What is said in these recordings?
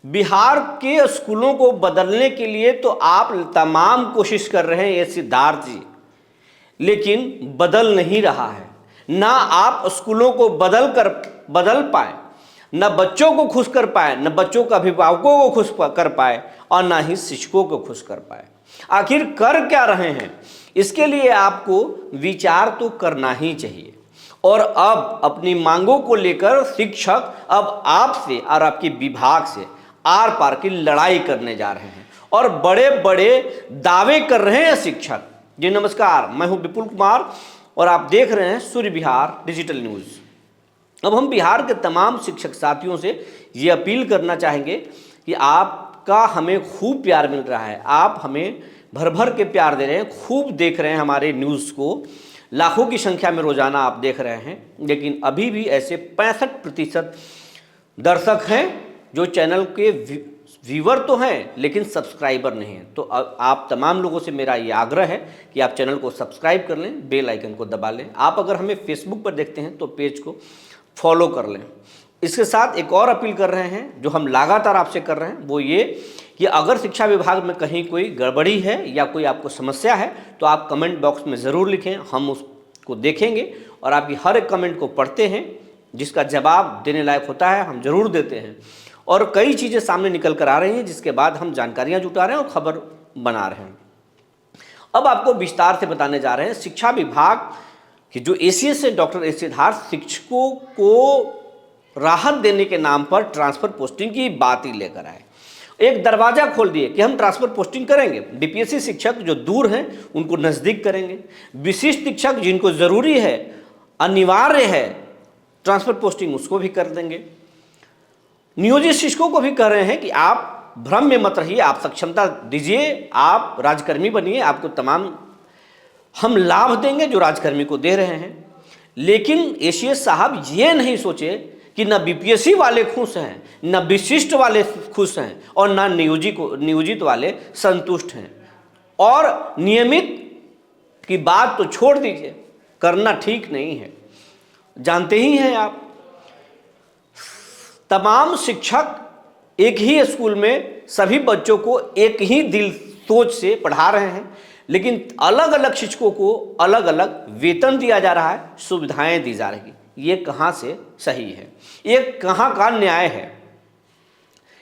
बिहार के स्कूलों को बदलने के लिए तो आप तमाम कोशिश कर रहे हैं ये सिद्धार्थ जी, लेकिन बदल नहीं रहा है। ना आप स्कूलों को बदल पाए, न बच्चों को खुश कर पाए, न बच्चों के अभिभावकों को खुश कर पाए, और ना ही शिक्षकों को खुश कर पाए। आखिर कर क्या रहे हैं? इसके लिए आपको विचार तो करना ही चाहिए। और अब अपनी मांगों को लेकर शिक्षक अब आपसे और आपके विभाग से आर पार की लड़ाई करने जा रहे हैं और बड़े बड़े दावे कर रहे हैं शिक्षक। जी नमस्कार, मैं हूं विपुल कुमार और आप देख रहे हैं सूर्य बिहार डिजिटल न्यूज़। अब हम बिहार के तमाम शिक्षक साथियों से ये अपील करना चाहेंगे कि आपका हमें खूब प्यार मिल रहा है, आप हमें भर भर के प्यार दे रहे हैं, खूब देख रहे हैं हमारे न्यूज़ को, लाखों की संख्या में रोजाना आप देख रहे हैं, लेकिन अभी भी ऐसे 65% दर्शक हैं जो चैनल के व्यूवर तो हैं लेकिन सब्सक्राइबर नहीं हैं। तो आप तमाम लोगों से मेरा ये आग्रह है कि आप चैनल को सब्सक्राइब कर लें, बेल आइकन को दबा लें। आप अगर हमें फेसबुक पर देखते हैं तो पेज को फॉलो कर लें। इसके साथ एक और अपील कर रहे हैं जो हम लगातार आपसे कर रहे हैं, वो ये कि अगर शिक्षा विभाग में कहीं कोई गड़बड़ी है या कोई आपको समस्या है तो आप कमेंट बॉक्स में ज़रूर लिखें, हम उसको देखेंगे और आपकी हर एक कमेंट को पढ़ते हैं, जिसका जवाब देने लायक होता है हम ज़रूर देते हैं। और कई चीज़ें सामने निकल कर आ रही हैं जिसके बाद हम जानकारियाँ जुटा रहे हैं और खबर बना रहे हैं। अब आपको विस्तार से बताने जा रहे हैं शिक्षा विभाग की जो एसीएस है, डॉक्टर एस सिद्धार्थ शिक्षकों को राहत देने के नाम पर ट्रांसफ़र पोस्टिंग की बात ही लेकर आए। एक दरवाज़ा खोल दिए कि हम ट्रांसफ़र पोस्टिंग करेंगे, बीपीएससी शिक्षक जो दूर हैं उनको नज़दीक करेंगे, विशिष्ट शिक्षक जिनको ज़रूरी है, अनिवार्य है ट्रांसफ़र पोस्टिंग, उसको भी कर देंगे। नियोजित शिक्षकों को भी कह रहे हैं कि आप भ्रम में मत रहिए, आप सक्षमता दीजिए, आप राजकर्मी बनिए, आपको तमाम हम लाभ देंगे जो राजकर्मी को दे रहे हैं। लेकिन एसीएस साहब ये नहीं सोचे कि न बीपीएससी वाले खुश हैं, न विशिष्ट वाले खुश हैं और न नियोजित वाले संतुष्ट हैं। और नियमित की बात तो छोड़ दीजिए, करना ठीक नहीं है। जानते ही हैं आप, तमाम शिक्षक एक ही स्कूल में सभी बच्चों को एक ही दिल सोच से पढ़ा रहे हैं, लेकिन अलग अलग शिक्षकों को अलग अलग वेतन दिया जा रहा है, सुविधाएं दी जा रही। ये कहाँ से सही है? ये कहाँ का न्याय है?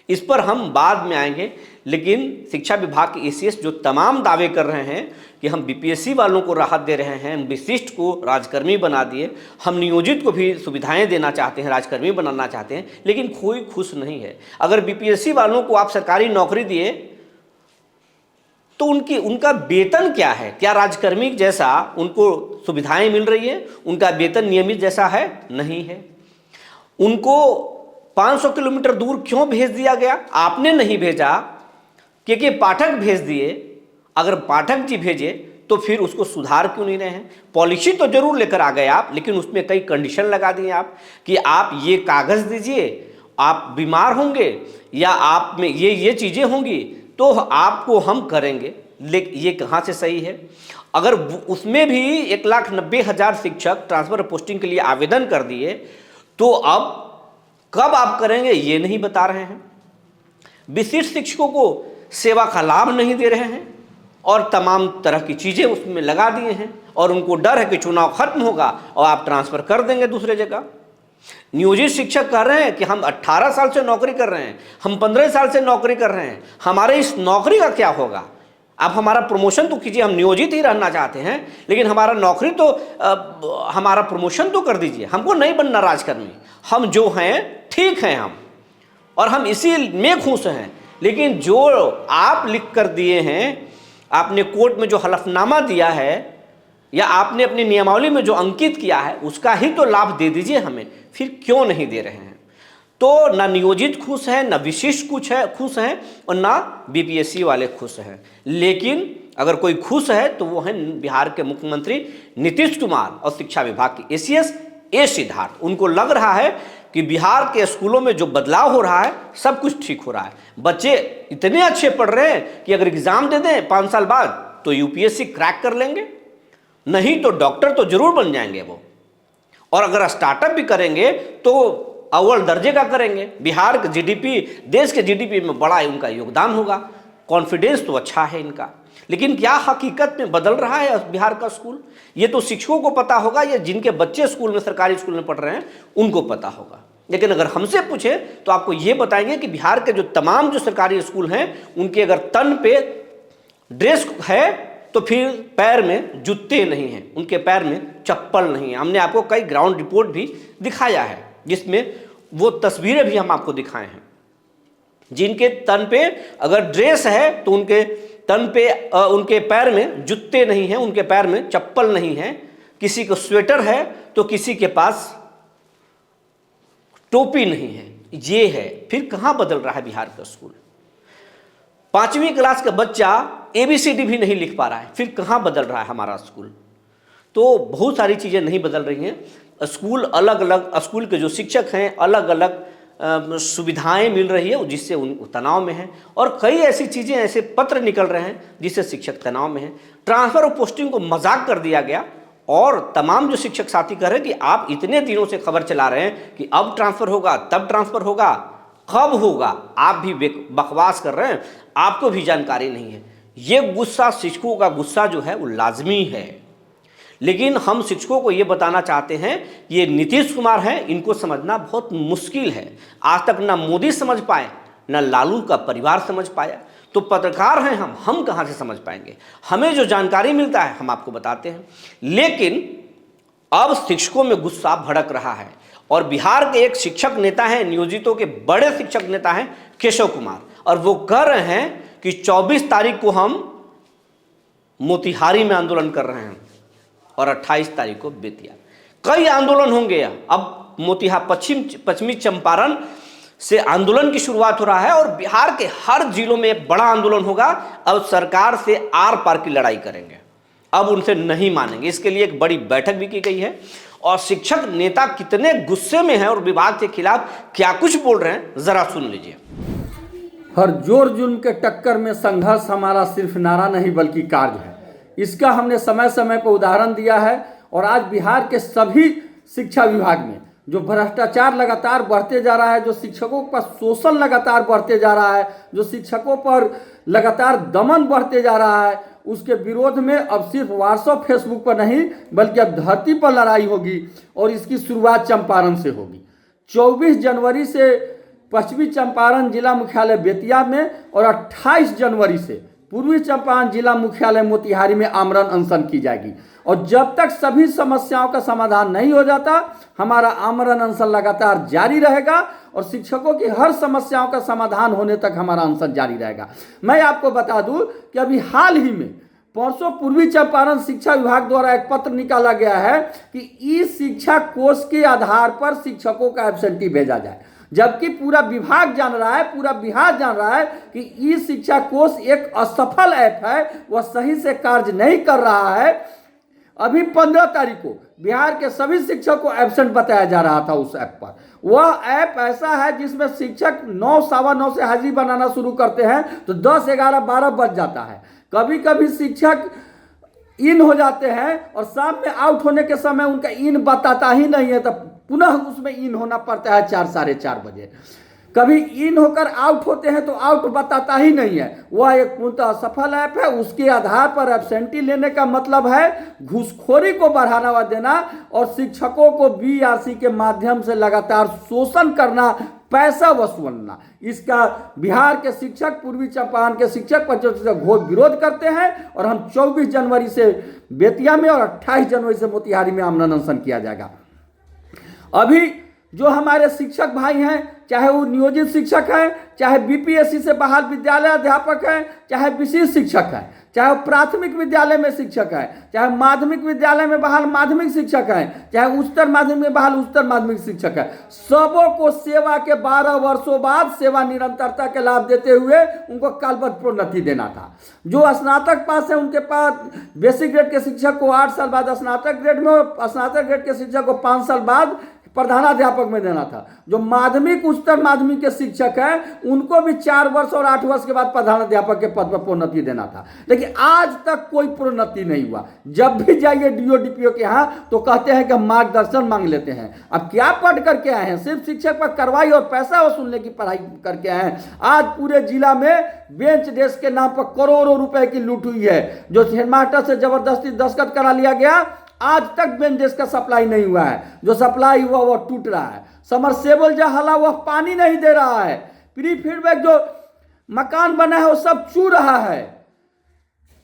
इस पर हम बाद में आएंगे। लेकिन शिक्षा विभाग के एसीएस जो तमाम दावे कर रहे हैं कि हम बीपीएससी वालों को राहत दे रहे हैं, हम विशिष्ट को राजकर्मी बना दिए, हम नियोजित को भी सुविधाएं देना चाहते हैं, राजकर्मी बनाना चाहते हैं, लेकिन कोई खुश नहीं है। अगर बीपीएससी वालों को आप सरकारी नौकरी दिए तो उनका वेतन क्या है? क्या राजकर्मी जैसा उनको सुविधाएं मिल रही है? उनका वेतन नियमित जैसा है? नहीं है। उनको 500 किलोमीटर दूर क्यों भेज दिया गया? आपने नहीं भेजा, क्योंकि पाठक भेज दिए। अगर पाठक जी भेजे तो फिर उसको सुधार क्यों नहीं रहे हैं? पॉलिसी तो जरूर लेकर आ गए आप, लेकिन उसमें कई कंडीशन लगा दिए आप कि आप ये कागज़ दीजिए, आप बीमार होंगे या आप में ये चीज़ें होंगी तो आपको हम करेंगे। लेकिन ये कहाँ से सही है? अगर उसमें भी 1,90,000 शिक्षक ट्रांसफ़र पोस्टिंग के लिए आवेदन कर दिए तो अब कब आप करेंगे ये नहीं बता रहे हैं। विशिष्ट शिक्षकों को सेवा का लाभ नहीं दे रहे हैं और तमाम तरह की चीज़ें उसमें लगा दिए हैं और उनको डर है कि चुनाव खत्म होगा और आप ट्रांसफ़र कर देंगे दूसरे जगह। नियोजित शिक्षक कह रहे हैं कि हम 18 साल से नौकरी कर रहे हैं, हम 15 साल से नौकरी कर रहे हैं, हमारे इस नौकरी का क्या होगा? आप हमारा प्रमोशन तो कीजिए, हम नियोजित ही रहना चाहते हैं, लेकिन हमारा नौकरी तो हमारा प्रमोशन तो कर दीजिए। हमको नहीं बनना राजकर्मी, हम जो हैं ठीक हैं हम, और हम इसी में खुश हैं। लेकिन जो आप लिख कर दिए हैं, आपने कोर्ट में जो हलफनामा दिया है या आपने अपनी नियमावली में जो अंकित किया है, उसका ही तो लाभ दे दीजिए हमें। फिर क्यों नहीं दे रहे हैं? तो ना नियोजित खुश है, ना विशिष्ट खुश हैं और ना बीपीएससी वाले खुश हैं। लेकिन अगर कोई खुश है तो वो है बिहार के मुख्यमंत्री नीतीश कुमार और शिक्षा विभाग के एसीएस ए सिद्धार्थ। उनको लग रहा है कि बिहार के स्कूलों में जो बदलाव हो रहा है सब कुछ ठीक हो रहा है। बच्चे इतने अच्छे पढ़ रहे हैं कि अगर एग्जाम दे दें 5 साल बाद तो यूपीएससी क्रैक कर लेंगे, नहीं तो डॉक्टर तो जरूर बन जाएंगे वो। और अगर स्टार्टअप भी करेंगे तो अव्वल दर्जे का करेंगे, बिहार का जीडीपी, देश के जीडीपी में बड़ा उनका योगदान होगा। कॉन्फिडेंस तो अच्छा है इनका, लेकिन क्या हकीकत में बदल रहा है बिहार का स्कूल? ये तो शिक्षकों को पता होगा, या जिनके बच्चे स्कूल में, सरकारी स्कूल में पढ़ रहे हैं, उनको पता होगा। लेकिन अगर हमसे पूछे तो आपको ये बताएंगे कि बिहार के जो तमाम जो सरकारी स्कूल हैं, उनके अगर तन पे ड्रेस है तो फिर पैर में जूते नहीं हैं, उनके पैर में चप्पल नहीं है। हमने आपको कई ग्राउंड रिपोर्ट भी दिखाया है, जिसमें वो तस्वीरें भी हम आपको दिखाए हैं। जिनके तन पे अगर ड्रेस है तो उनके तन पे उनके पैर में जूते नहीं हैं, उनके पैर में चप्पल नहीं है। किसी को स्वेटर है तो किसी के पास टोपी नहीं है। ये है, फिर कहाँ बदल रहा है बिहार का स्कूल? 5वीं क्लास का बच्चा ABCD भी नहीं लिख पा रहा है, फिर कहाँ बदल रहा है हमारा स्कूल? तो बहुत सारी चीज़ें नहीं बदल रही हैं। स्कूल अलग अलग, स्कूल के जो शिक्षक हैं अलग अलग सुविधाएं मिल रही है, जिससे उन तनाव में है। और कई ऐसी चीज़ें, ऐसे पत्र निकल रहे हैं जिससे शिक्षक तनाव में है। ट्रांसफ़र और पोस्टिंग को मजाक कर दिया गया, और तमाम जो शिक्षक साथी कह रहे हैं कि आप इतने दिनों से खबर चला रहे हैं कि अब ट्रांसफ़र होगा, तब ट्रांसफ़र होगा, कब होगा? आप भी बकवास कर रहे हैं, आपको भी जानकारी नहीं है। ये गुस्सा, शिक्षकों का गुस्सा जो है वो लाजमी है। लेकिन हम शिक्षकों को ये बताना चाहते हैं, ये नीतीश कुमार हैं, इनको समझना बहुत मुश्किल है। आज तक ना मोदी समझ पाए, ना लालू का परिवार समझ पाया। तो पत्रकार हैं हम कहाँ से समझ पाएंगे? हमें जो जानकारी मिलता है हम आपको बताते हैं। लेकिन अब शिक्षकों में गुस्सा भड़क रहा है, और बिहार के एक शिक्षक नेता हैं, नियोजितों के बड़े शिक्षक नेता हैं केशव कुमार, और वो कह रहे हैं कि 24 तारीख को हम मोतिहारी में आंदोलन कर रहे हैं और 28 तारीख को बेतिया। कई आंदोलन होंगे। अब पश्चिमी चंपारण से आंदोलन की शुरुआत हो रहा है, और बिहार के हर जिलों में एक बड़ा आंदोलन होगा। अब सरकार से आर पार की लड़ाई करेंगे, अब उनसे नहीं मानेंगे। इसके लिए एक बड़ी बैठक भी की गई है, और शिक्षक नेता कितने गुस्से में हैं और विभाग के खिलाफ क्या कुछ बोल रहे हैं, जरा सुन लीजिए। हर जोर जुल्म के टक्कर में संघर्ष हमारा सिर्फ नारा नहीं बल्कि कार्य है। इसका हमने समय समय पर उदाहरण दिया है, और आज बिहार के सभी शिक्षा विभाग में जो भ्रष्टाचार लगातार बढ़ते जा रहा है, जो शिक्षकों पर शोषण लगातार बढ़ते जा रहा है, जो शिक्षकों पर लगातार दमन बढ़ते जा रहा है, उसके विरोध में अब सिर्फ व्हाट्सएप फेसबुक पर नहीं बल्कि अब धरती पर लड़ाई होगी, और इसकी शुरुआत चंपारण से होगी। 24 जनवरी से पश्चिमी चंपारण जिला मुख्यालय बेतिया में, और 28 जनवरी से पूर्वी चंपारण जिला मुख्यालय मोतिहारी में आमरण अनशन की जाएगी। और जब तक सभी समस्याओं का समाधान नहीं हो जाता, हमारा आमरण अनशन लगातार जारी रहेगा, और शिक्षकों की हर समस्याओं का समाधान होने तक हमारा अनशन जारी रहेगा। मैं आपको बता दूं कि अभी हाल ही में परसों पूर्वी चंपारण शिक्षा विभाग द्वारा एक पत्र निकाला गया है कि ई शिक्षा कोष के आधार पर शिक्षकों का एब्सेंटी भेजा जाए, जबकि पूरा विभाग जान रहा है, पूरा बिहार जान रहा है कि ई शिक्षा कोष एक असफल ऐप है, वह सही से कार्य नहीं कर रहा है। अभी 15 तारीख को बिहार के सभी शिक्षक को एब्सेंट बताया जा रहा था उस ऐप पर। वह ऐप ऐसा है जिसमें शिक्षक 9, 9:15 से हाजिरी बनाना शुरू करते हैं तो 10, 11, 12 बज जाता है। कभी कभी शिक्षक इन हो जाते हैं और शाम में आउट होने के समय उनका इन बताता ही नहीं है, तब पुनः उसमें इन होना पड़ता है 4, 4:30 बजे। कभी इन होकर आउट होते हैं तो आउट बताता ही नहीं है। वह एक पूर्णतः असफल ऐप है। उसके आधार पर एब्सेंटी लेने का मतलब है घूसखोरी को बढ़ावा देना और शिक्षकों को BRC के माध्यम से लगातार शोषण करना, पैसा वसूलना। इसका बिहार के शिक्षक, पूर्वी चंपारण के शिक्षक 25 घोर विरोध करते हैं, और हम 24 जनवरी से बेतिया में और 28 जनवरी से मोतिहारी में आमरण अनशन किया जाएगा। अभी जो हमारे शिक्षक भाई हैं, चाहे वो नियोजित शिक्षक हैं, चाहे BPSC से बहाल विद्यालय अध्यापक हैं, चाहे विशेष शिक्षक हैं, चाहे वो प्राथमिक विद्यालय में शिक्षक हैं, चाहे माध्यमिक विद्यालय में बहाल माध्यमिक शिक्षक हैं, चाहे उच्चतर माध्यमिक में बहाल उच्चतर माध्यमिक शिक्षक हैं, सबों को सेवा के 12 वर्षों बाद सेवा निरंतरता के लाभ देते हुए उनको कालबद्ध प्रोन्नति देना था। जो स्नातक पास है उनके पास बेसिक ग्रेड के शिक्षक को 8 साल बाद स्नातक ग्रेड में, स्नातक ग्रेड के शिक्षक को 5 साल बाद प्रधानाध्यापक में देना था। जो माध्यमिक उच्चतर माध्यमिक के शिक्षक हैं उनको भी 4 वर्ष और 8 वर्ष के बाद प्रधानाध्यापक के पद पर प्रोन्नति देना था, लेकिन आज तक कोई प्रोन्नति नहीं हुआ। जब भी जाइए डीओ डीपीओ के यहाँ तो कहते हैं कि हम मार्गदर्शन मांग लेते हैं। अब क्या पढ़ करके आए हैं? सिर्फ शिक्षक पर कार्रवाई और पैसा वसूलने की पढ़ाई करके आए हैं। आज पूरे जिला में बेंच डेस्क के नाम पर करोड़ों रुपए की लूट हुई है। जो हेडमास्टर से जबरदस्ती दस्तखत करा लिया गया, आज तक बेंच डेस्क का सप्लाई नहीं हुआ है। जो सप्लाई हुआ वह टूट रहा है। समरसेबल जो हला वह पानी नहीं दे रहा है। प्री फीडबैक जो मकान बना है वो सब चू रहा है।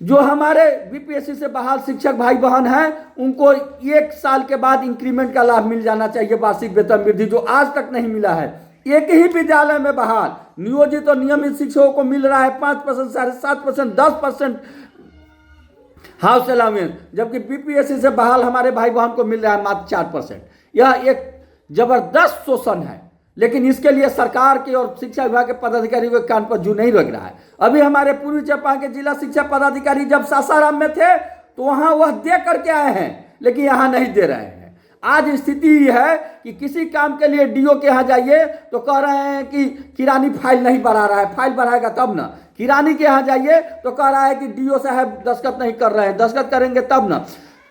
जो हमारे बीपीएससी से बहाल शिक्षक भाई बहन हैं उनको 1 साल के बाद इंक्रीमेंट का लाभ मिल जाना चाहिए, वार्षिक वेतन वृद्धि, जो आज तक नहीं मिला है। एक ही विद्यालय में बहाल नियोजित और नियमित शिक्षकों को मिल रहा है 5%, 7.5%, 10% हाउस अलाउंस, जबकि बीपीएससी से बहाल हमारे भाई बहन को मिल रहा है मात्र 4%। यह एक जबरदस्त शोषण है, लेकिन इसके लिए सरकार के और शिक्षा विभाग के पदाधिकारियों के कान पर जू नहीं लग रहा है। अभी हमारे पूर्वी चंपारण के जिला शिक्षा पदाधिकारी जब सासाराम में थे तो वहां वह दे करके आए हैं, लेकिन यहां नहीं दे रहे हैं। आज स्थिति यह है कि किसी काम के लिए डीओ के यहाँ जाइए तो कह रहे हैं कि किरानी फाइल नहीं बढ़ा रहा है, फाइल बढ़ाएगा तब ना। किरानी के यहाँ जाइए तो कह रहा है कि डीओ साहब दस्तखत नहीं कर रहे हैं, दस्तखत करेंगे तब ना।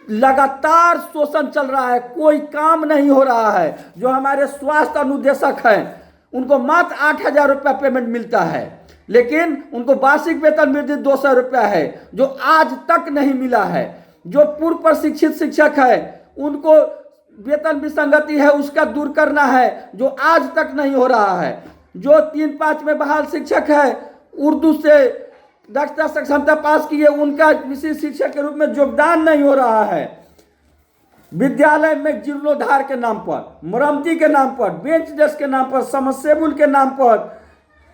लगातार शोषण चल रहा है, कोई काम नहीं हो रहा है। जो हमारे स्वास्थ्य अनुदेशक हैं उनको मात्र 8,000 रुपया पेमेंट मिलता है, लेकिन उनको वार्षिक वेतन वृद्धि 200 रुपया है, जो आज तक नहीं मिला है। जो पूर्व प्रशिक्षित शिक्षक है उनको वेतन विसंगति है उसका दूर करना है, जो आज तक नहीं हो रहा है। जो 3-5 में बहाल शिक्षक है उर्दू से दक्षता सक्षमता पास किए, उनका विशिष्ट शिक्षक के रूप में योगदान नहीं हो रहा है। विद्यालय में जीर्णोद्धार के नाम पर, मरम्मती के नाम पर, बेंच डेस्क के नाम पर, समरसेबुल के नाम पर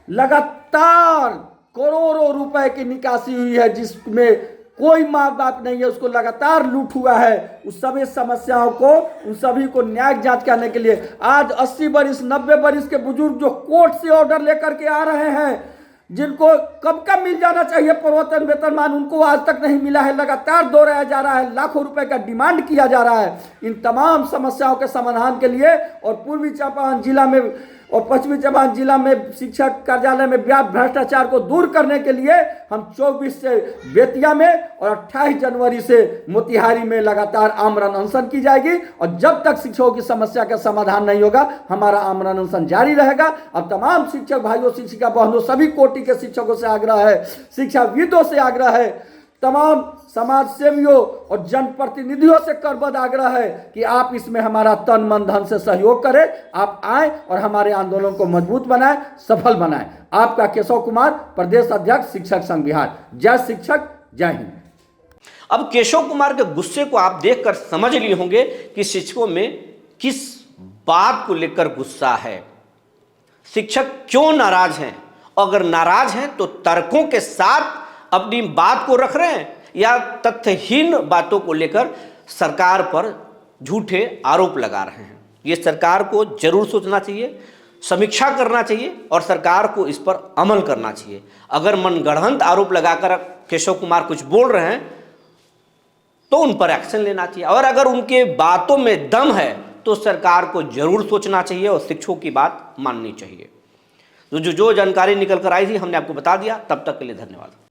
लगातार करोड़ों रुपए की निकासी हुई है, जिसमें कोई माँ बाप नहीं है, उसको लगातार लूट हुआ है। उस सभी समस्याओं को, उन सभी को न्यायिक जांच करने के लिए आज 80 वर्ष 90 वर्ष के बुजुर्ग जो कोर्ट से ऑर्डर लेकर के आ रहे हैं, जिनको कब कब मिल जाना चाहिए परिवर्तन वेतनमान, उनको आज तक नहीं मिला है। लगातार दोहराया जा रहा है, लाखों रुपए का डिमांड किया जा रहा है। इन तमाम समस्याओं के समाधान के लिए और पूर्वी चंपारण जिला में और पश्चिमी चंपारण जिला में शिक्षक कार्यालय में व्याप्त भ्रष्टाचार को दूर करने के लिए हम 24 से बेतिया में और 28 जनवरी से मोतिहारी में लगातार आमरण अनशन की जाएगी। और जब तक शिक्षकों की समस्या का समाधान नहीं होगा हमारा आमरण अनशन जारी रहेगा। अब तमाम शिक्षक भाइयों, शिक्षिका बहनों, सभी कोटि के शिक्षकों से आग्रह है, शिक्षाविदों से आग्रह है, तमाम समाज सेवियों और जनप्रतिनिधियों से करबद्ध आग्रह है कि आप इसमें हमारा तन मन धन से सहयोग करें। आप आए और हमारे आंदोलन को मजबूत बनाएं, सफल बनाएं। आपका केशव कुमार, प्रदेश अध्यक्ष शिक्षक संघ बिहार। जय शिक्षक, जय हिंद। अब केशव कुमार के गुस्से को आप देखकर समझ लिए होंगे कि शिक्षकों में किस बात को लेकर गुस्सा है, शिक्षक क्यों नाराज हैं। अगर नाराज हैं तो तर्कों के साथ अपनी बात को रख रहे हैं या तथ्यहीन बातों को लेकर सरकार पर झूठे आरोप लगा रहे हैं। ये सरकार को जरूर सोचना चाहिए, समीक्षा करना चाहिए और सरकार को इस पर अमल करना चाहिए। अगर मनगढ़ंत आरोप लगाकर केशव कुमार कुछ बोल रहे हैं तो उन पर एक्शन लेना चाहिए, और अगर उनके बातों में दम है तो सरकार को जरूर सोचना चाहिए और शिक्षकों की बात माननी चाहिए। जो जानकारी निकल कर आई थी हमने आपको बता दिया। तब तक के लिए धन्यवाद।